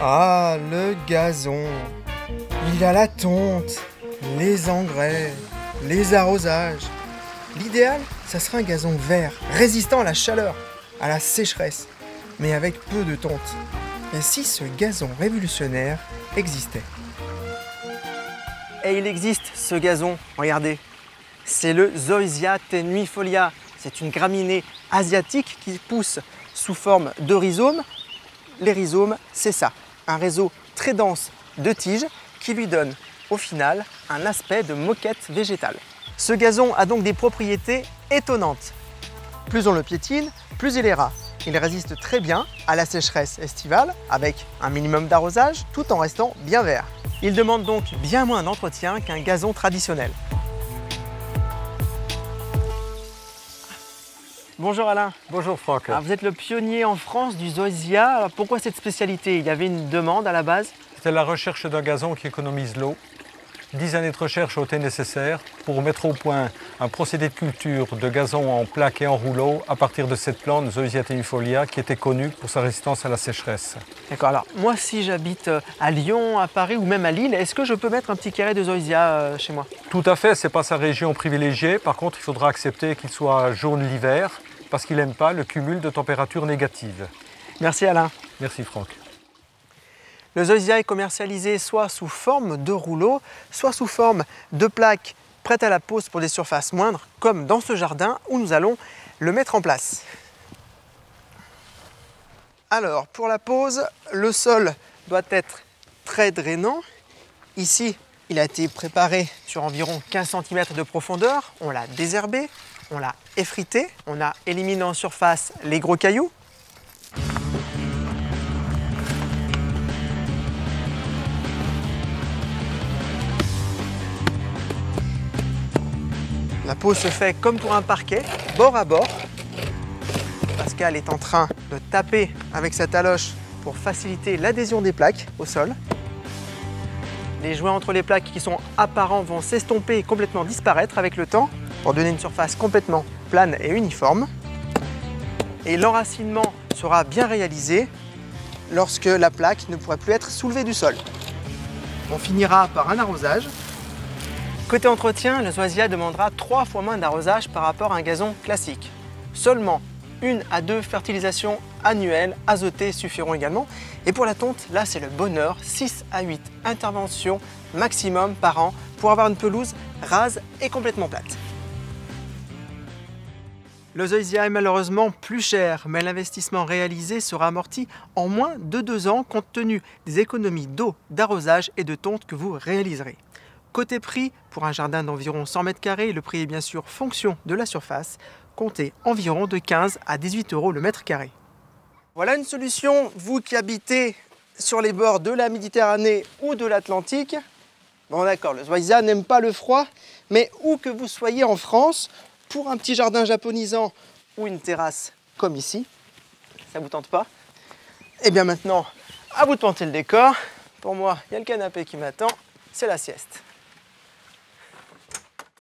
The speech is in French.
Ah, le gazon. Il a la tonte, les engrais, les arrosages. L'idéal, ça serait un gazon vert, résistant à la chaleur, à la sécheresse, mais avec peu de tonte. Et si ce gazon révolutionnaire existait? Et il existe ce gazon, regardez. C'est le Zoysia tenuifolia. C'est une graminée asiatique qui pousse sous forme de rhizomes. Les rhizomes, c'est ça, un réseau très dense de tiges qui lui donne au final un aspect de moquette végétale. Ce gazon a donc des propriétés étonnantes. Plus on le piétine, plus il est ras. Il résiste très bien à la sécheresse estivale avec un minimum d'arrosage tout en restant bien vert. Il demande donc bien moins d'entretien qu'un gazon traditionnel. Bonjour Alain. Bonjour Franck. Alors vous êtes le pionnier en France du Zoysia. Alors pourquoi cette spécialité? Il y avait une demande à la base? C'était la recherche d'un gazon qui économise l'eau. 10 années de recherche ont été nécessaires pour mettre au point un procédé de culture de gazon en plaques et en rouleaux à partir de cette plante Zoysia tenuifolia qui était connue pour sa résistance à la sécheresse. D'accord, alors moi si j'habite à Lyon, à Paris ou même à Lille, est-ce que je peux mettre un petit carré de Zoysia chez moi? Tout à fait, ce n'est pas sa région privilégiée. Par contre, il faudra accepter qu'il soit jaune l'hiver parce qu'il n'aime pas le cumul de températures négatives. Merci Alain. Merci Franck. Le Zoysia est commercialisé soit sous forme de rouleau, soit sous forme de plaques prêtes à la pose pour des surfaces moindres, comme dans ce jardin où nous allons le mettre en place. Alors, pour la pose, le sol doit être très drainant. Ici, il a été préparé sur environ 15 cm de profondeur. On l'a désherbé, on l'a effrité, on a éliminé en surface les gros cailloux. La pose se fait comme pour un parquet, bord à bord. Pascal est en train de taper avec sa taloche pour faciliter l'adhésion des plaques au sol. Les joints entre les plaques qui sont apparents vont s'estomper et complètement disparaître avec le temps pour donner une surface complètement plane et uniforme. Et l'enracinement sera bien réalisé lorsque la plaque ne pourra plus être soulevée du sol. On finira par un arrosage. Côté entretien, le Zoysia demandera 3 fois moins d'arrosage par rapport à un gazon classique. Seulement 1 à 2 fertilisations annuelles azotées suffiront également. Et pour la tonte, là c'est le bonheur, 6 à 8 interventions maximum par an pour avoir une pelouse rase et complètement plate. Le Zoysia est malheureusement plus cher, mais l'investissement réalisé sera amorti en moins de 2 ans compte tenu des économies d'eau, d'arrosage et de tonte que vous réaliserez. Côté prix, pour un jardin d'environ 100 m², le prix est bien sûr fonction de la surface, comptez environ de 15 à 18 € le mètre carré. Voilà une solution, vous qui habitez sur les bords de la Méditerranée ou de l'Atlantique. Bon d'accord, le Zoysia n'aime pas le froid, mais où que vous soyez en France, pour un petit jardin japonisant ou une terrasse comme ici, ça vous tente pas? Et bien maintenant, à vous de tenter le décor. Pour moi, il y a le canapé qui m'attend, c'est la sieste.